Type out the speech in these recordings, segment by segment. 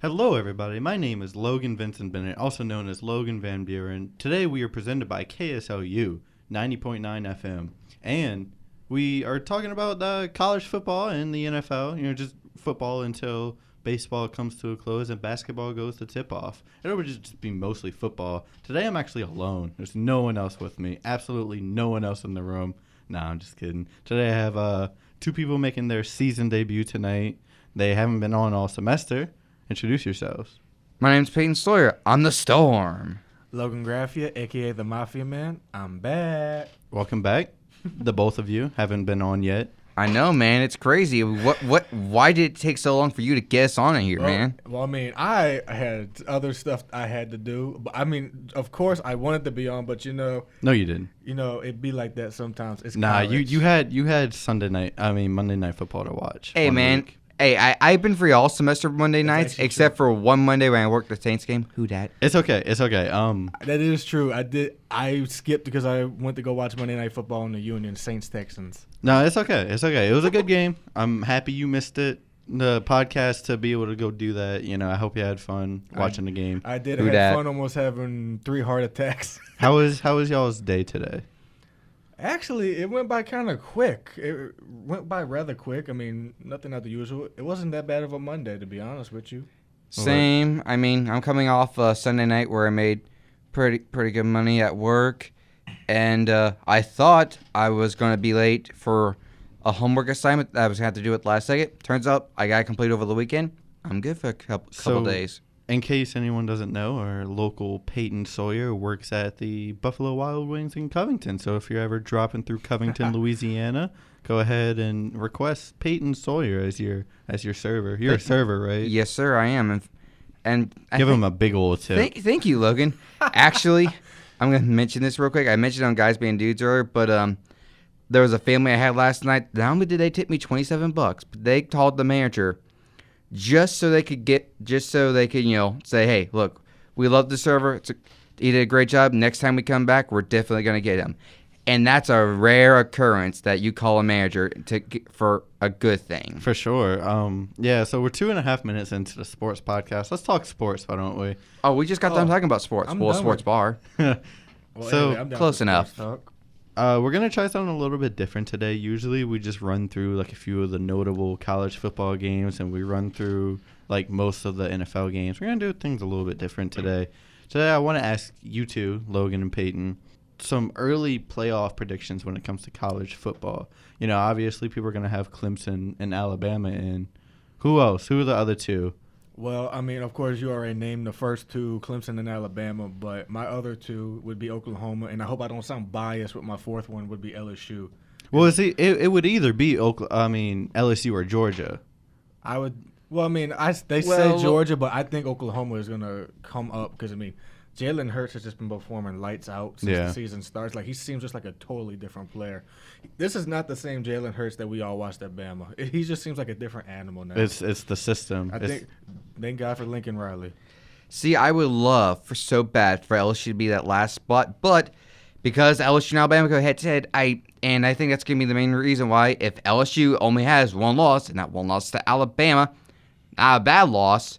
Hello, everybody. My name is Logan Vincent Bennett, also known as Logan Van Buren. Today, we are presented by KSLU 90.9 FM, and we are talking about college football and the NFL. Just football until baseball comes to a close and basketball goes to tip-off. It would just be mostly football. Today, I'm actually alone. There's no one else with me. Absolutely no one else in the room. Nah, I'm just kidding. Today, I have two people making their season debut tonight. They haven't been on all semester. Introduce yourselves. My name's Peyton Sawyer. I'm the Storm. Logan Graffia, a.k.a. the Mafia Man. I'm back. Welcome back. The both of you haven't been on yet. I know, man. It's crazy. Why did it take so long for you to get us on here, man? Well, I had other stuff I had to do. But of course, I wanted to be on, but No, you didn't. It'd be like that sometimes. It's Nah, college. you had Monday Night Football to watch. Hey, man. Week. Hey, I've been free all semester Monday nights, except for one Monday when I worked the Saints game. Who dat? It's okay. That is true. I skipped because I went to go watch Monday Night Football in the Union, Saints Texans. No, it's okay. It's okay. It was a good game. I'm happy you missed it. The podcast to be able to go do that. I hope you had fun watching the game. I did. I had fun almost having 3 heart attacks. How was y'all's day today? Actually, it went by kind of quick. It went by rather quick. Nothing out of the usual. It wasn't that bad of a Monday, to be honest with you. Same. I'm coming off Sunday night where I made pretty good money at work, and I thought I was going to be late for a homework assignment that I was going to have to do at the last second. Turns out I got it complete over the weekend. I'm good for a couple days. In case anyone doesn't know, our local Peyton Sawyer works at the Buffalo Wild Wings in Covington. So if you're ever dropping through Covington, Louisiana, go ahead and request Peyton Sawyer as your server. You're a server, right? Yes, sir, I am. And give him a big old tip. Thank you, Logan. Actually, I'm going to mention this real quick. I mentioned on Guys Being Dudes earlier, but there was a family I had last night. Not only did they tip me $27, but they called the manager just so they could say, hey, look, we love the server. He did a great job. Next time we come back, we're definitely going to get him. And that's a rare occurrence that you call a manager for a good thing. For sure. Yeah, so we're 2.5 minutes into the sports podcast. Let's talk sports, why don't we? Oh, we just got done talking about sports. A sports bar. Close enough. We're going to try something a little bit different today. Usually we just run through a few of the notable college football games, and we run through most of the NFL games. We're going to do things a little bit different today. Today I want to ask you two, Logan and Peyton, some early playoff predictions when it comes to college football. Obviously people are going to have Clemson and Alabama in. Who else? Who are the other two? Well, of course, you already named the first two, Clemson and Alabama, but my other two would be Oklahoma, and I hope I don't sound biased with my fourth one would be LSU. Well, it would either be LSU or Georgia. They say Georgia, but I think Oklahoma is going to come up because, Jalen Hurts has just been performing lights out since the season starts. He seems just like a totally different player. This is not the same Jalen Hurts that we all watched at Bama. He just seems like a different animal now. It's the system. Thank God for Lincoln Riley. See, I would love so bad for LSU to be that last spot, but because LSU and Alabama go head-to-head, I think that's going to be the main reason why if LSU only has one loss, and that one loss to Alabama, not a bad loss,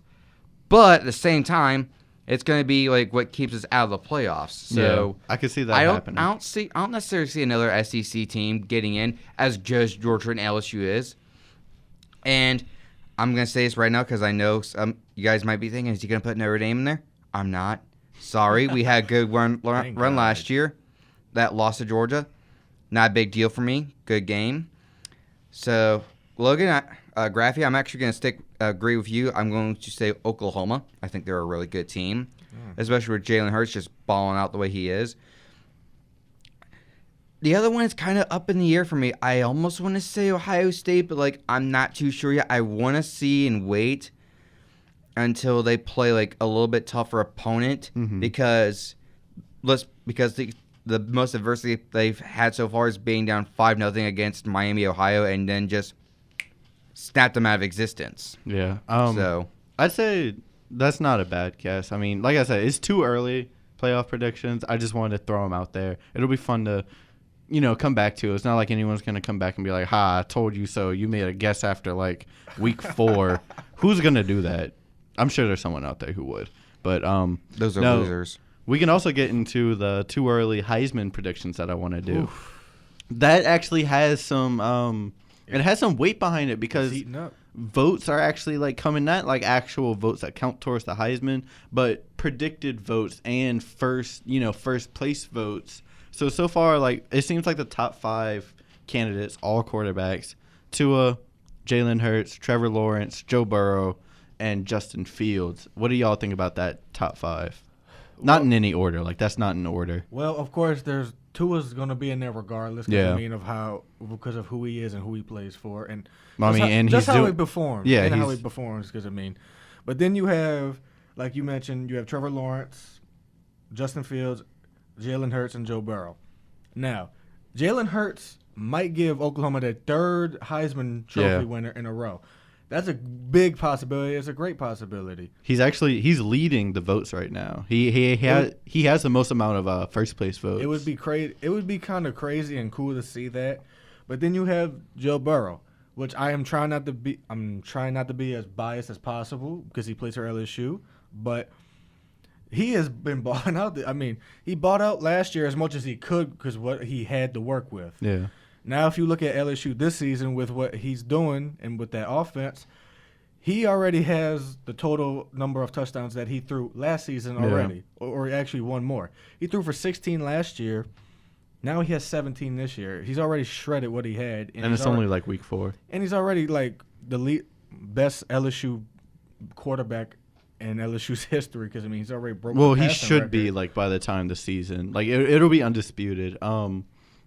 but at the same time, it's going to be what keeps us out of the playoffs. So I could see that happening. I don't necessarily see another SEC team getting in as just Georgia and LSU is. And I'm going to say this right now because I know you guys might be thinking, is he going to put Notre Dame in there? I'm not. Sorry. We had a good run last year. That loss to Georgia, not a big deal for me. Good game. So, Logan, Graffia, I'm actually going to agree with you. I'm going to say Oklahoma. I think they're a really good team, especially with Jalen Hurts just balling out the way he is. The other one is kind of up in the air for me. I almost want to say Ohio State, but I'm not too sure yet. I want to see and wait until they play a little bit tougher opponent because the most adversity they've had so far is being down 5-0 against Miami, Ohio, and then just snapped them out of existence. Yeah. So I'd say that's not a bad guess. Like I said, it's too early playoff predictions. I just wanted to throw them out there. It'll be fun to, come back to. It's not like anyone's going to come back and be like, ha, I told you so. You made a guess after week 4. Who's going to do that? I'm sure there's someone out there who would. But those are losers. We can also get into the too early Heisman predictions that I want to do. Oof. That actually has some it has some weight behind it because votes are actually like coming, not like actual votes that count towards the Heisman, but predicted votes and first place votes. So far, like, it seems like the top 5 candidates, all quarterbacks: Tua, Jalen Hurts, Trevor Lawrence, Joe Burrow, and Justin Fields. What do y'all think about that top 5? Not in any order. Like, that's not in order. Well, of course, Tua's going to be in there regardless. Yeah. Because of who he is and who he plays for, and how he performs. Yeah, and how he performs. But then you have, like you mentioned, you have Trevor Lawrence, Justin Fields, Jalen Hurts, and Joe Burrow. Now, Jalen Hurts might give Oklahoma their 3rd Heisman Trophy winner in a row. That's a big possibility. It's a great possibility. He's leading the votes right now. He has the most amount of first place votes. It would be crazy. It would be kind of crazy and cool to see that. But then you have Joe Burrow, which I'm trying not to be as biased as possible because he plays for LSU, but he has been balling out. I mean, he bought out last year as much as he could because what he had to work with. Yeah. Now, if you look at LSU this season with what he's doing and with that offense, he already has the total number of touchdowns that he threw last season already, or actually one more. He threw for 16 last year. Now he has 17 this year. He's already shredded what he had. And it's only like week 4. And he's already like the best LSU quarterback in LSU's history because, I mean, he's already broken the passing he should record. be, like, by the time the season. Like, it'll be undisputed.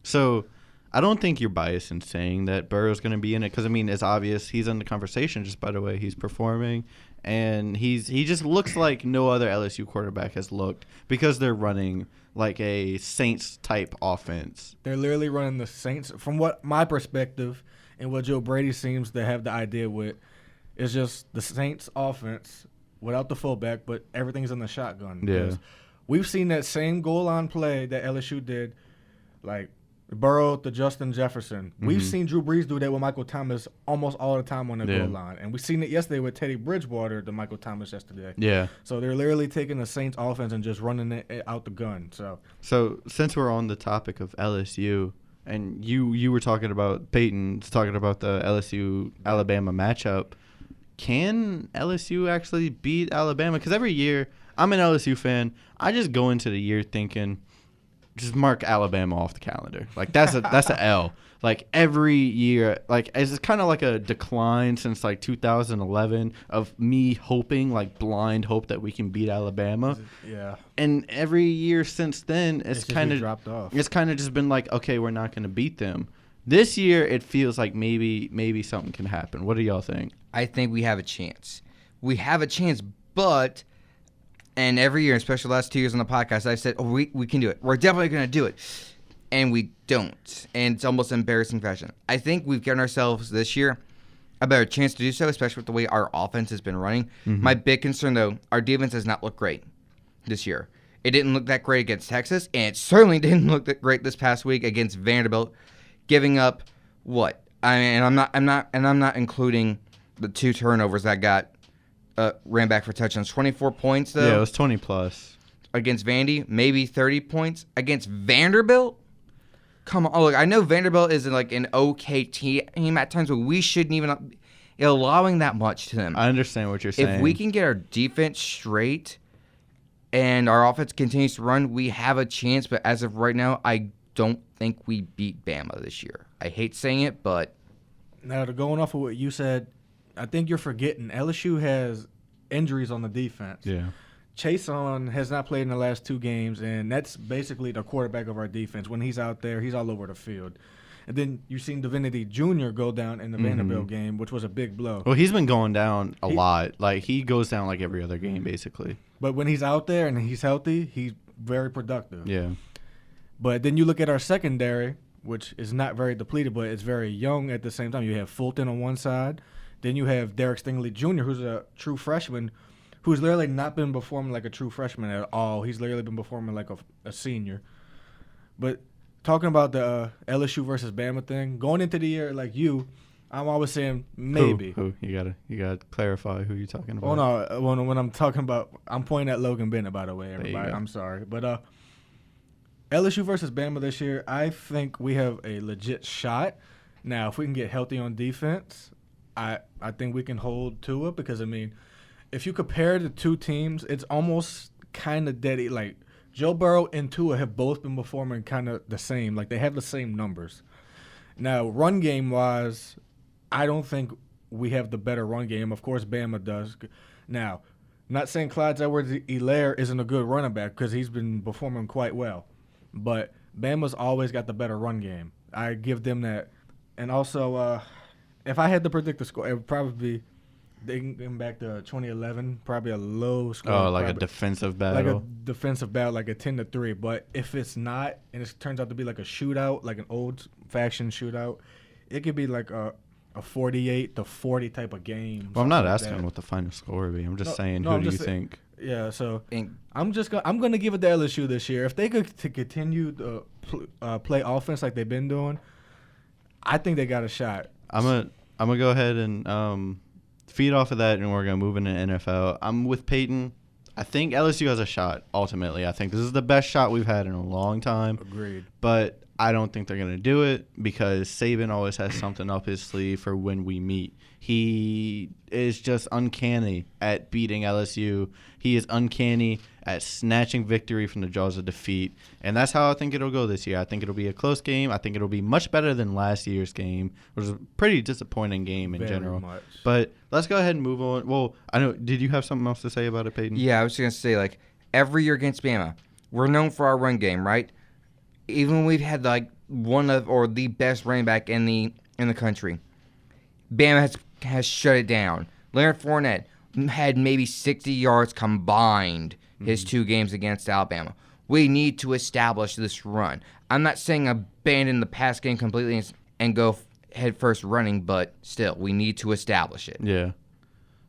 So I don't think you're biased in saying that Burrow's going to be in it because, I mean, it's obvious he's in the conversation just by the way he's performing. And he just looks like no other LSU quarterback has looked because they're running like a Saints-type offense. They're literally running the Saints. From what my perspective and what Joe Brady seems to have the idea with is just the Saints offense without the fullback, but everything's in the shotgun. Yeah. We've seen that same goal line play that LSU did, like Burrow to Justin Jefferson. Mm-hmm. We've seen Drew Brees do that with Michael Thomas almost all the time on the goal line. And we've seen it yesterday with Teddy Bridgewater to Michael Thomas yesterday. Yeah. So they're literally taking the Saints offense and just running it out the gun. So since we're on the topic of LSU, and you were talking about Peyton's talking about the LSU-Alabama matchup, can LSU actually beat Alabama? Because every year, I'm an LSU fan. I just go into the year thinking, just mark Alabama off the calendar. Like, that's a L. Like, every year, like, it's kind of like a decline since, like, 2011 of me hoping, like, blind hope that we can beat Alabama. Yeah. And every year since then, it's kind of dropped off. It's kind of just been like, okay, we're not going to beat them. This year, it feels like maybe something can happen. What do y'all think? I think we have a chance. We have a chance, but... And every year, especially the last 2 years on the podcast, I've said, we can do it. We're definitely going to do it. And we don't. And it's almost embarrassing fashion. I think we've given ourselves this year a better chance to do so, especially with the way our offense has been running. Mm-hmm. My big concern, though, our defense has not looked great this year. It didn't look that great against Texas, and it certainly didn't look that great this past week against Vanderbilt, giving up what? I mean, I'm not including the 2 turnovers that got ran back for touchdowns. 24 points, though. Yeah, it was 20-plus. Against Vandy, maybe 30 points. Against Vanderbilt? Come on. Oh, look, I know Vanderbilt is like an okay team at times, but we shouldn't even be allowing that much to them. I understand what you're saying. If we can get our defense straight and our offense continues to run, we have a chance. But as of right now, I don't think we beat Bama this year. I hate saying it, but... Now, to going off of what you said, I think you're forgetting LSU has injuries on the defense. Yeah. Chason has not played in the last 2 games, and that's basically the quarterback of our defense. When he's out there, he's all over the field. And then you've seen Divinity Jr. go down in the Vanderbilt game, which was a big blow. Well, he's been going down a lot. Like, he goes down like every other game, basically. But when he's out there and he's healthy, he's very productive. Yeah. But then you look at our secondary, which is not very depleted, but it's very young at the same time. You have Fulton on one side. Then you have Derek Stingley Jr., who's a true freshman, who's literally not been performing like a true freshman at all. He's literally been performing like a senior. But talking about the LSU versus Bama thing, going into the year like you, I'm always saying maybe. Who? You gotta clarify who you're talking about. Oh no, when I'm talking about, I'm pointing at Logan Bennett, by the way, everybody. I'm sorry, but LSU versus Bama this year, I think we have a legit shot. Now, if we can get healthy on defense, I think we can hold Tua because, I mean, if you compare the two teams, it's almost kind of dead. Like, Joe Burrow and Tua have both been performing kind of the same. Like, they have the same numbers. Now, run game-wise, I don't think we have the better run game. Of course, Bama does. Now, not saying Clyde Edwards-Helaire isn't a good running back because he's been performing quite well. But Bama's always got the better run game. I give them that. And also, if I had to predict the score, it would probably be dating back to 2011, probably a low score. Oh, like probably, a defensive battle? Like a defensive battle, like a 10-3. But if it's not, and it turns out to be like a shootout, like an old-fashioned shootout, it could be like a 48-40 type of game. Well, I'm not asking what the final score would be. I'm just saying, who do you think? Yeah, so I'm gonna give it to LSU this year. If they could continue to play offense like they've been doing, I think they got a shot. I'm gonna go ahead and feed off of that, and we're gonna move into NFL. I'm with Peyton. I think LSU has a shot. Ultimately, I think this is the best shot we've had in a long time. Agreed. But I don't think they're gonna do it because Saban always has something up his sleeve for when we meet. He is just uncanny at beating LSU. He is uncanny at snatching victory from the jaws of defeat. And that's how I think it'll go this year. I think it'll be a close game. I think it'll be much better than last year's game, which was a pretty disappointing game in general. Much. But let's go ahead and move on. Well, I know. Did you have something else to say about it, Peyton? Yeah, I was going to say, like, every year against Bama, we're known for our run game, right? Even when we've had, like, one of or the best running back in the country, Bama has shut it down. Leonard Fournette had maybe 60 yards combined his two games against Alabama. We need to establish this run. I'm not saying abandon the pass game completely and go head first running, but still, we need to establish it. Yeah.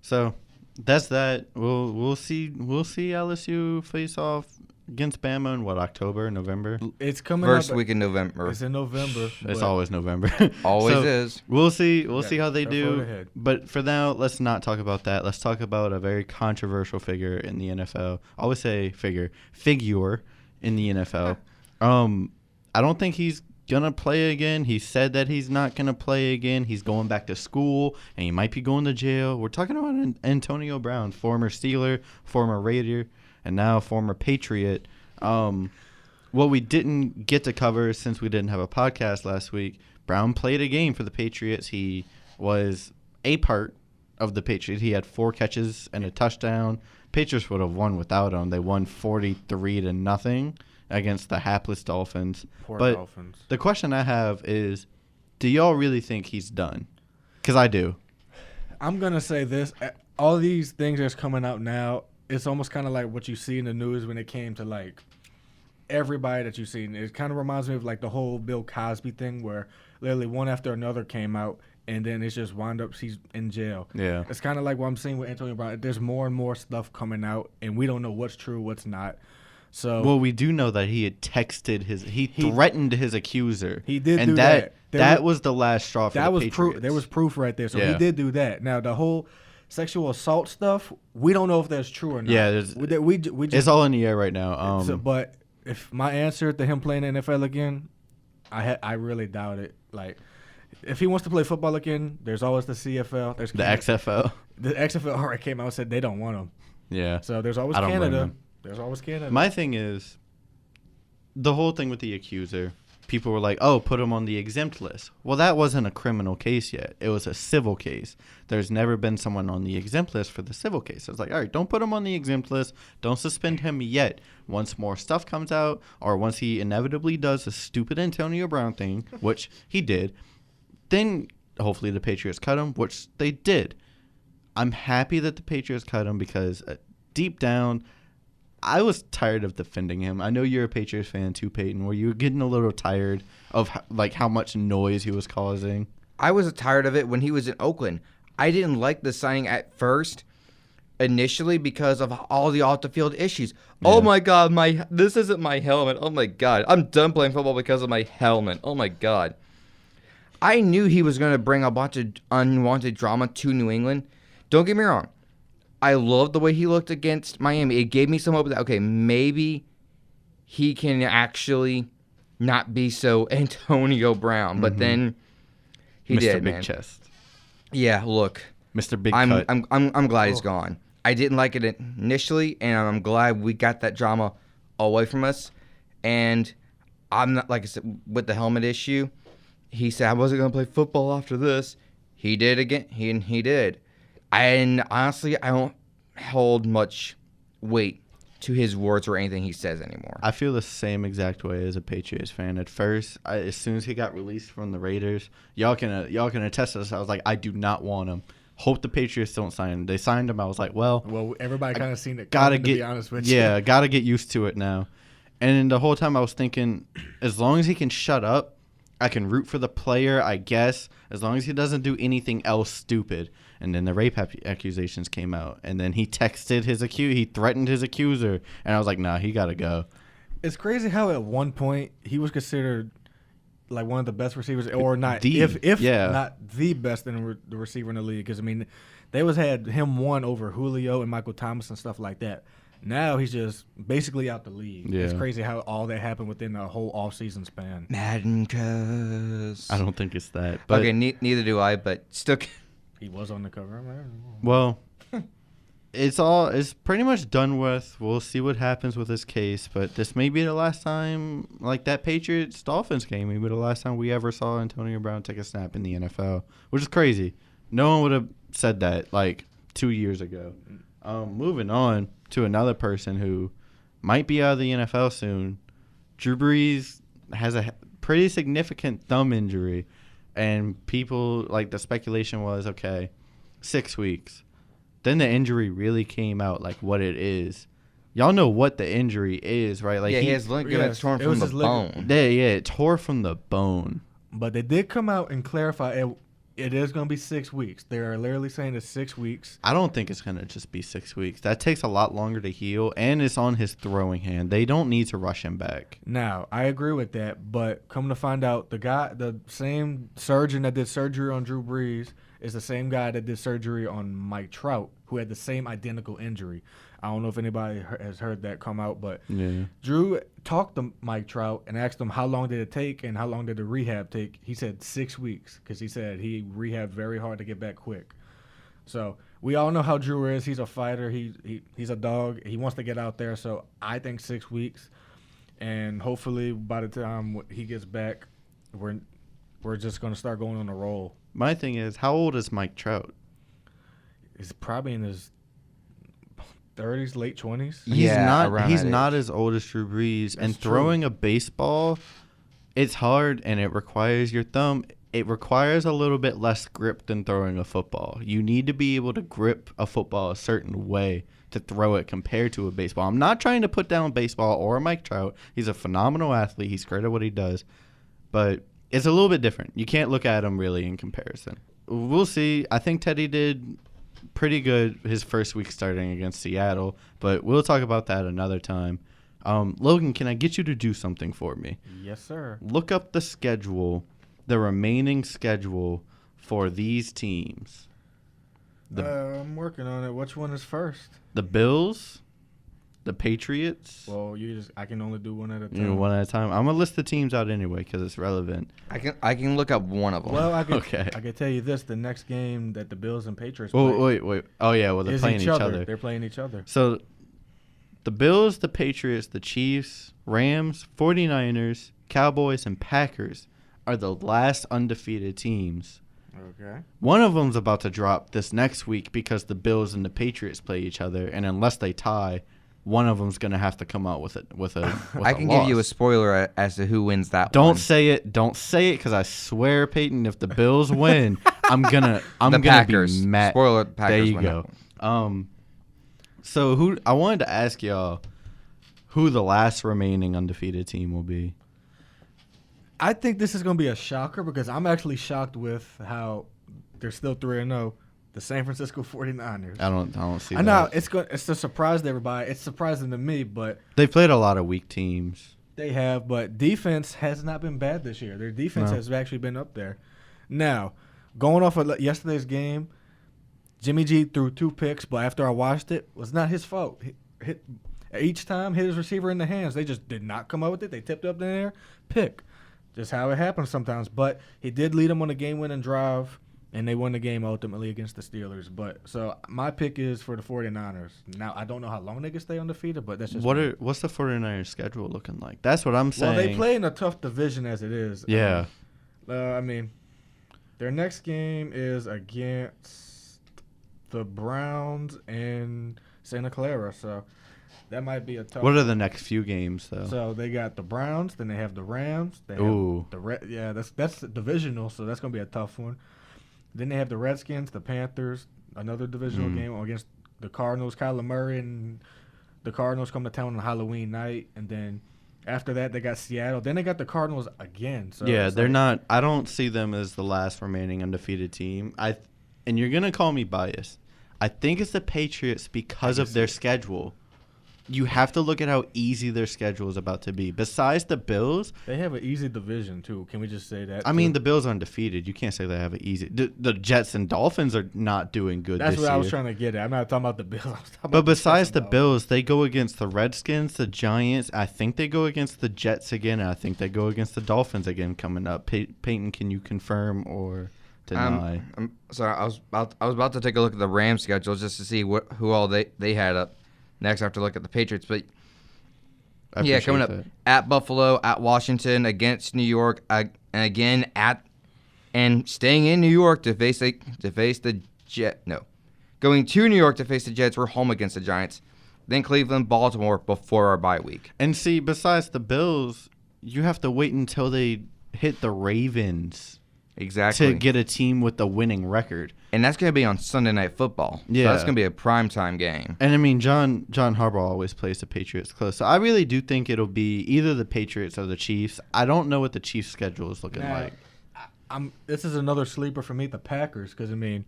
So that's that. We'll see LSU face off against Bama in October, November? It's coming first up, week in November. It's in November. It's always November. Always so is. We'll see how they do. Ahead. But for now, let's not talk about that. Let's talk about a very controversial figure in the NFL. I always say figure in the NFL. I don't think he's gonna play again. He said that he's not gonna play again. He's going back to school, and he might be going to jail. We're talking about Antonio Brown, former Steeler, former Raider, and now former Patriot. What we didn't get to cover since we didn't have a podcast last week, Brown played a game for the Patriots. He was a part of the Patriots. He had 4 catches and a touchdown. Patriots would have won without him. They won 43-0 against the hapless Dolphins. Poor but Dolphins. The question I have is, do y'all really think he's done? Because I do. I'm going to say this. All these things that's coming out now, it's almost kind of like what you see in the news when it came to, like, everybody that you've seen. It kind of reminds me of, like, the whole Bill Cosby thing where literally one after another came out, and then it's just wound up he's in jail. Yeah. It's kind of like what I'm seeing with Antonio Brown. There's more and more stuff coming out, and we don't know what's true, what's not. So well, we do know that he had texted he threatened his accuser. He did and do that. That was the last straw for that the was Patriots. proof. There was proof right there. So Yeah. he did do that. Now the whole sexual assault stuff, we don't know if that's true or not. Yeah, we just, it's all in the air right now. But if my answer to him playing in the NFL again, I really doubt it. Like, if he wants to play football again, there's always the CFL. There's the XFL. The XFL already came out and said they don't want him. Yeah. So there's always I don't blame Canada. them. There's always Canada. My thing is, the whole thing with the accuser, people were like, oh, put him on the exempt list. Well, that wasn't a criminal case yet. It was a civil case. There's never been someone on the exempt list for the civil case. I was like, all right, don't put him on the exempt list. Don't suspend him yet. Once more stuff comes out, or once he inevitably does the stupid Antonio Brown thing, which he did, then hopefully the Patriots cut him, which they did. I'm happy that the Patriots cut him because deep down, I was tired of defending him. I know you're a Patriots fan too, Peyton. Were you getting a little tired of how much noise he was causing? I was tired of it when he was in Oakland. I didn't like the signing at first, initially, because of all the off-the-field issues. Yeah. Oh, my God, this isn't my helmet. Oh, my God. I'm done playing football because of my helmet. Oh, my God. I knew he was going to bring a bunch of unwanted drama to New England. Don't get me wrong. I loved the way he looked against Miami. It gave me some hope that, okay, maybe he can actually not be so Antonio Brown. But then he Mr. did, Big man. Chest. Yeah, look. Mr. Big I'm Cut. I'm glad he's gone. I didn't like it initially, and I'm glad we got that drama away from us. And I'm not, like I said, with the helmet issue, he said I wasn't going to play football after this. He did again. He did. And honestly, I don't hold much weight to his words or anything he says anymore. I feel the same exact way as a Patriots fan. At first, as soon as he got released from the Raiders, y'all can attest to this. I was like, I do not want him. Hope the Patriots don't sign him. They signed him. I was like, well, everybody kind of seen it. Gotta coming, get, to be honest with you. yeah, gotta get used to it now. And the whole time I was thinking, as long as he can shut up, I can root for the player, I guess, as long as he doesn't do anything else stupid. And then the rape accusations came out. And then he texted he threatened his accuser. And I was like, nah, he got to go. It's crazy how at one point he was considered like one of the best receivers, or not, if not the best the receiver in the league. Because, I mean, they had him one over Julio and Michael Thomas and stuff like that. Now he's just basically out the league. Yeah. It's crazy how all that happened within a whole offseason span. Madden cuz. I don't think it's that. But okay, neither do I, but still. He was on the cover. Well, it's pretty much done with. We'll see what happens with this case, but this may be the last time, like that Patriots-Dolphins game, maybe the last time we ever saw Antonio Brown take a snap in the NFL, which is crazy. No one would have said that like 2 years ago. Moving on to another person who might be out of the NFL soon. Drew Brees has a pretty significant thumb injury, and people, like, the speculation was, okay, 6 weeks. Then the injury really came out, like, what it is. Y'all know what the injury is, right? Like, yeah, he has ligaments torn from the bone. Yeah, it tore from the bone. But they did come out and clarify it is going to be 6 weeks. They are literally saying it's 6 weeks. I don't think it's going to just be 6 weeks. That takes a lot longer to heal, and it's on his throwing hand. They don't need to rush him back. Now, I agree with that, but come to find out, the same surgeon that did surgery on Drew Brees is the same guy that did surgery on Mike Trout, who had the same identical injury. I don't know if anybody has heard that come out, but yeah. Drew talked to Mike Trout and asked him how long did it take and how long did the rehab take. He said 6 weeks because he said he rehabbed very hard to get back quick. So we all know how Drew is. He's a fighter. He's a dog. He wants to get out there. So I think 6 weeks, and hopefully by the time he gets back, we're just going to start going on a roll. My thing is, how old is Mike Trout? He's probably in his 30s, late 20s. He's not as old as Drew Brees. And throwing a baseball, it's hard, and it requires your thumb. It requires a little bit less grip than throwing a football. You need to be able to grip a football a certain way to throw it compared to a baseball. I'm not trying to put down baseball or Mike Trout. He's a phenomenal athlete. He's great at what he does. But it's a little bit different. You can't look at him really in comparison. We'll see. I think Teddy did pretty good his first week starting against Seattle, but we'll talk about that another time. Logan, can I get you to do something for me? Yes, sir. Look up the schedule, the remaining schedule for these teams. I'm working on it. Which one is first? The Bills, the Patriots. Well, I can only do one at a time. One at a time. I'm gonna list the teams out anyway because it's relevant. I can look up one of them. Well, I can tell you this: the next game that the Bills and Patriots play. Wait. Oh yeah, well they're playing each other. They're playing each other. So, the Bills, the Patriots, the Chiefs, Rams, 49ers, Cowboys, and Packers are the last undefeated teams. Okay. One of them's about to drop this next week because the Bills and the Patriots play each other, and unless they tie, one of them's gonna have to come out with a I can give you a spoiler as to who wins that. Don't say it, because I swear, Peyton, if the Bills win, I'm gonna Packers. Be mad. Spoiler: the Packers. There you win go. that one. So I wanted to ask y'all who the last remaining undefeated team will be. I think this is going to be a shocker because I'm actually shocked with how they're still 3-0. The San Francisco 49ers. I don't see that. I know it's a surprise to everybody. It's surprising to me, but they've played a lot of weak teams. They have, but defense has not been bad this year. Their defense has actually been up there. Now, going off of yesterday's game, Jimmy G threw 2 picks, but after I watched it, was not his fault. Each time, hit his receiver in the hands. They just did not come up with it. They tipped up in the air, pick. Just how it happens sometimes. But he did lead them on a game-winning drive, and they won the game ultimately against the Steelers. But so my pick is for the 49ers. Now, I don't know how long they can stay undefeated, but that's just what's the 49ers schedule looking like? That's what I'm saying. Well, they play in a tough division as it is. Yeah. I mean, their next game is against the Browns and Santa Clara, so that might be a tough. What are the next few games though? So they got the Browns, then they have the Rams. They Ooh. Have that's divisional, so that's gonna be a tough one. Then they have the Redskins, the Panthers, another divisional game against the Cardinals. Kyler Murray and the Cardinals come to town on Halloween night, and then after that they got Seattle. Then they got the Cardinals again. So yeah, they're not. I don't see them as the last remaining undefeated team. And you're gonna call me biased. I think it's the Patriots because of their schedule. You have to look at how easy their schedule is about to be. Besides the Bills, they have an easy division too. Can we just say that? I mean, the Bills are undefeated. You can't say they have an easy. The Jets and Dolphins are not doing good. That's this what year. I was trying to get at. I'm not talking about the Bills. But besides the Bills, they go against the Redskins, the Giants. I think they go against the Jets again. And I think they go against the Dolphins again coming up. Peyton, can you confirm or deny? I'm sorry. I was about to take a look at the Rams schedule just to see who all they had up next after look at the Patriots. But yeah, coming up at Buffalo, at Washington, against New York, and again and staying in New York to face the Jets. No, going to New York to face the Jets. We're home against the Giants. Then Cleveland, Baltimore before our bye week. And see, besides the Bills, you have to wait until they hit the Ravens. Exactly. To get a team with a winning record. And that's going to be on Sunday Night Football. Yeah. So that's going to be a primetime game. And, I mean, John Harbaugh always plays the Patriots close. So I really do think it'll be either the Patriots or the Chiefs. I don't know what the Chiefs' schedule is looking like. This is another sleeper for me, the Packers, because, I mean,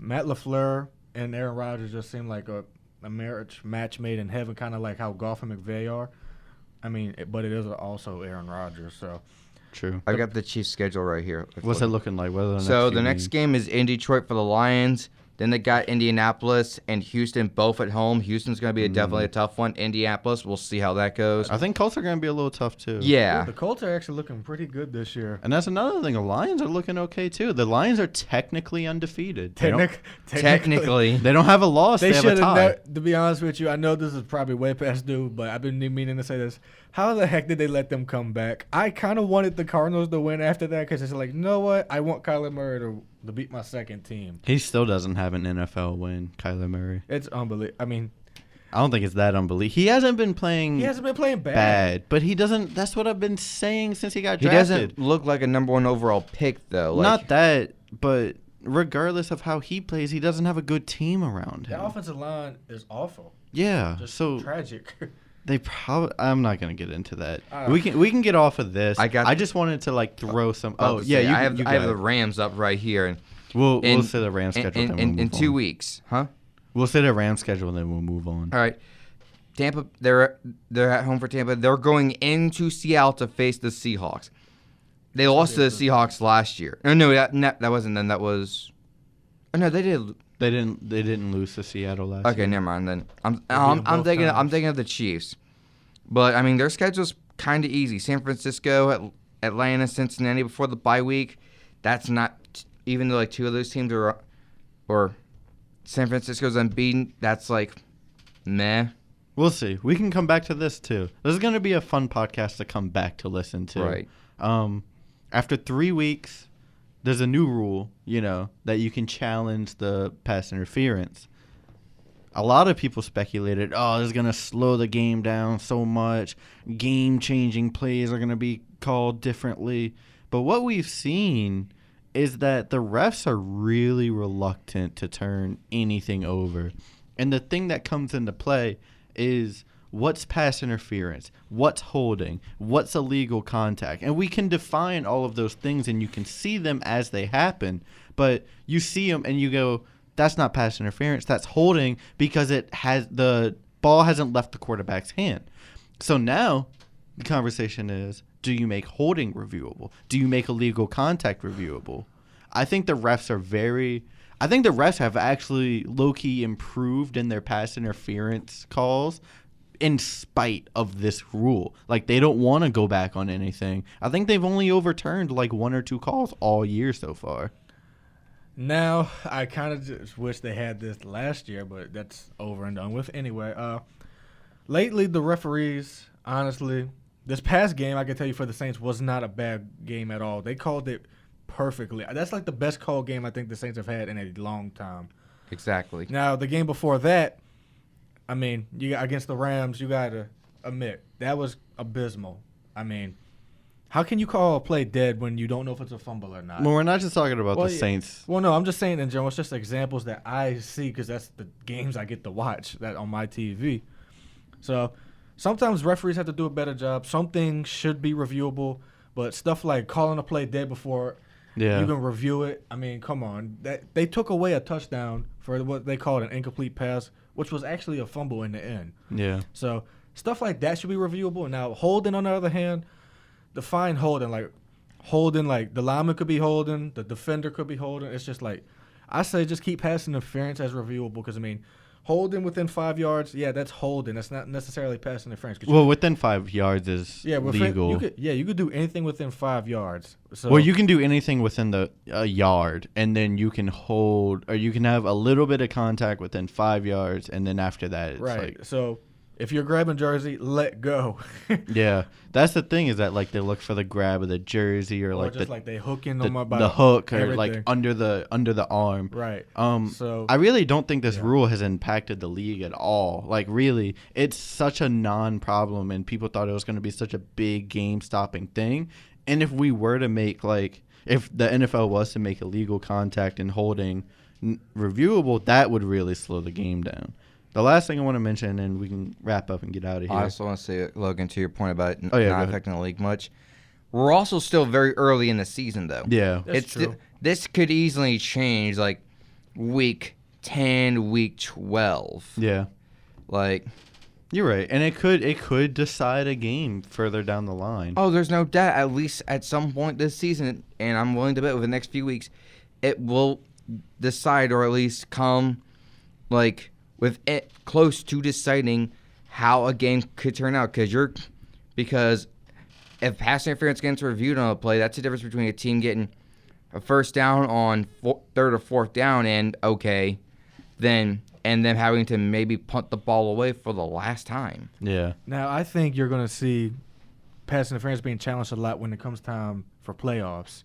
Matt LaFleur and Aaron Rodgers just seem like a marriage match made in heaven, kind of like how Goff and McVay are. I mean, but it is also Aaron Rodgers, so. True. I got the Chiefs' schedule right here. What's it looking like? The next game is in Detroit for the Lions. Then they got Indianapolis and Houston both at home. Houston's going to be definitely a tough one. Indianapolis, we'll see how that goes. I think Colts are going to be a little tough, too. Yeah. The Colts are actually looking pretty good this year. And that's another thing. The Lions are looking okay, too. The Lions are technically undefeated. Technically. They don't have a loss. They have a tie. To be honest with you, I know this is probably way past due, but I've been meaning to say this. How the heck did they let them come back? I kind of wanted the Cardinals to win after that because it's like, you know what? I want Kyler Murray to beat my second team. He still doesn't have an NFL win, Kyler Murray. It's unbelievable. I mean, I don't think it's that unbelievable. He hasn't been playing bad. But he doesn't. That's what I've been saying since he got drafted. He doesn't look like a number 1 overall pick, though. Not that, but regardless of how he plays, he doesn't have a good team around him. The offensive line is awful. Yeah. Just so tragic. They probably. I'm not gonna get into that. We can get off of this. I just wanted to throw some. I have the Rams up right here, and we'll say the Rams schedule in 2 weeks, huh? We'll say the Rams schedule and then we'll move on. All right, Tampa. They're at home for Tampa. They're going into Seattle to face the Seahawks. They lost to the Seahawks last year. No, that wasn't them. That was. Oh, no, they did. They didn't lose to Seattle last year. Okay, never mind then. I'm thinking of the Chiefs. But I mean their schedule's kind of easy. San Francisco, Atlanta, Cincinnati before the bye week. That's not even though 2 of those teams are or San Francisco's unbeaten, that's meh. We'll see. We can come back to this too. This is going to be a fun podcast to come back to listen to. Right. After 3 weeks, there's a new rule, that you can challenge the pass interference. A lot of people speculated, this is going to slow the game down so much. Game-changing plays are going to be called differently. But what we've seen is that the refs are really reluctant to turn anything over. And the thing that comes into play is what's pass interference, what's holding, what's illegal contact. And we can define all of those things and you can see them as they happen. But you see them and you go, that's not pass interference, that's holding because the ball hasn't left the quarterback's hand. So now the conversation is, do you make holding reviewable? Do you make illegal contact reviewable? I think the refs have actually low-key improved in their pass interference calls in spite of this rule. Like, they don't want to go back on anything. I think they've only overturned like 1 or 2 calls all year so far. Now, I kind of just wish they had this last year, but that's over and done with. Anyway, lately the referees, honestly, this past game, I can tell you for the Saints, was not a bad game at all. They called it perfectly. That's like the best call game I think the Saints have had in a long time. Exactly. Now, the game before that, I mean, you got against the Rams, you got to admit, that was abysmal. I mean, how can you call a play dead when you don't know if it's a fumble or not? Well, we're not just talking about the Saints. Well, no, I'm just saying in general. It's just examples that I see because that's the games I get to watch that on my TV. So sometimes referees have to do a better job. Some things should be reviewable, but stuff like calling a play dead before you can review it. I mean, come on. They took away a touchdown for what they called an incomplete pass, which was actually a fumble in the end. Yeah. So stuff like that should be reviewable. Now, holding, on the other hand, define holding. Like the lineman could be holding, the defender could be holding. It's just like, I say just keep pass interference as reviewable because, I mean, holding within 5 yards, yeah, that's holding. That's not necessarily pass interference. Well, within 5 yards is legal. You could do anything within 5 yards. So, well, you can do anything within a yard, and then you can hold, or you can have a little bit of contact within 5 yards, and then after that, it's right. So if you're grabbing jersey, let go. Yeah, that's the thing is that like they look for the grab of the jersey or like just like they hooking them up by the hook or everything. like under the arm. Right. So I really don't think this rule has impacted the league at all. Like really, it's such a non-problem, and people thought it was going to be such a big game-stopping thing. And if we were to make if the NFL was to make illegal contact and holding reviewable, that would really slow the game down. The last thing I want to mention, and we can wrap up and get out of here. I also want to say, Logan, to your point about it not affecting the league much, we're also still very early in the season, though. Yeah. That's true. This could easily change, like, week 10, week 12. Yeah. Like, you're right. And it could decide a game further down the line. Oh, there's no doubt, at least at some point this season, and I'm willing to bet over the next few weeks, it will decide or at least come, like, with it close to deciding how a game could turn out. Because if pass interference gets reviewed on a play, that's the difference between a team getting a first down on third or fourth down and them having to maybe punt the ball away for the last time. Yeah. Now, I think you're going to see pass interference being challenged a lot when it comes time for playoffs.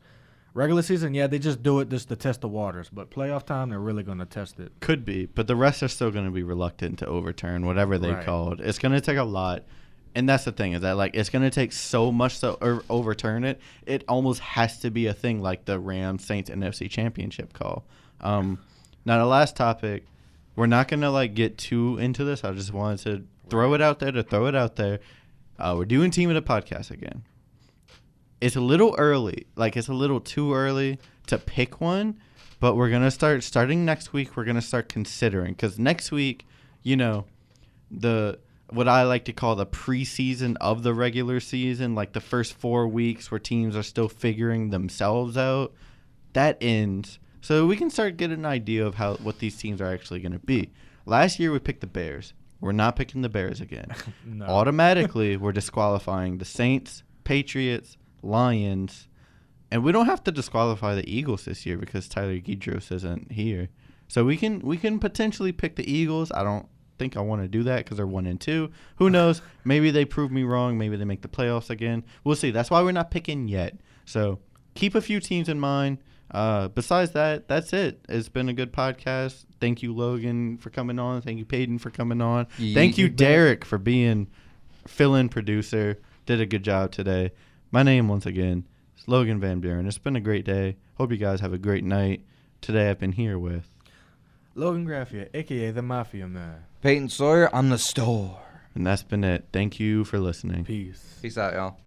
Regular season, yeah, they just do it just to test the waters. But playoff time, they're really going to test it. Could be. But the rest are still going to be reluctant to overturn whatever they called. It's going to take a lot. And that's the thing is that, like, it's going to take so much to overturn it. It almost has to be a thing like the Rams-Saints NFC Championship call. Now, the last topic, we're not going to, like, get too into this. I just wanted to throw it out there. We're doing Team of the Podcast again. It's a little early. Like, it's a little too early to pick one, but we're going to starting next week, we're going to start considering. Because next week, what I like to call the preseason of the regular season, like the first 4 weeks where teams are still figuring themselves out, that ends. So we can start getting an idea of what these teams are actually going to be. Last year, we picked the Bears. We're not picking the Bears again. No. Automatically, we're disqualifying the Saints, Patriots, Lions, and we don't have to disqualify the Eagles this year because Tyler Guidros isn't here. So we can potentially pick the Eagles. I don't think I want to do that because they're 1-2. Who knows? Maybe they prove me wrong. Maybe they make the playoffs again. We'll see. That's why we're not picking yet. So keep a few teams in mind. Besides that, that's it. It's been a good podcast. Thank you, Logan, for coming on. Thank you, Peyton, for coming on. Thank you, Derek, for being fill-in producer. Did a good job today. My name, once again, is Logan Van Buren. It's been a great day. Hope you guys have a great night. Today I've been here with Logan Graffia, a.k.a. the Mafia Man. Peyton Sawyer, I'm the store. And that's been it. Thank you for listening. Peace. Peace out, y'all.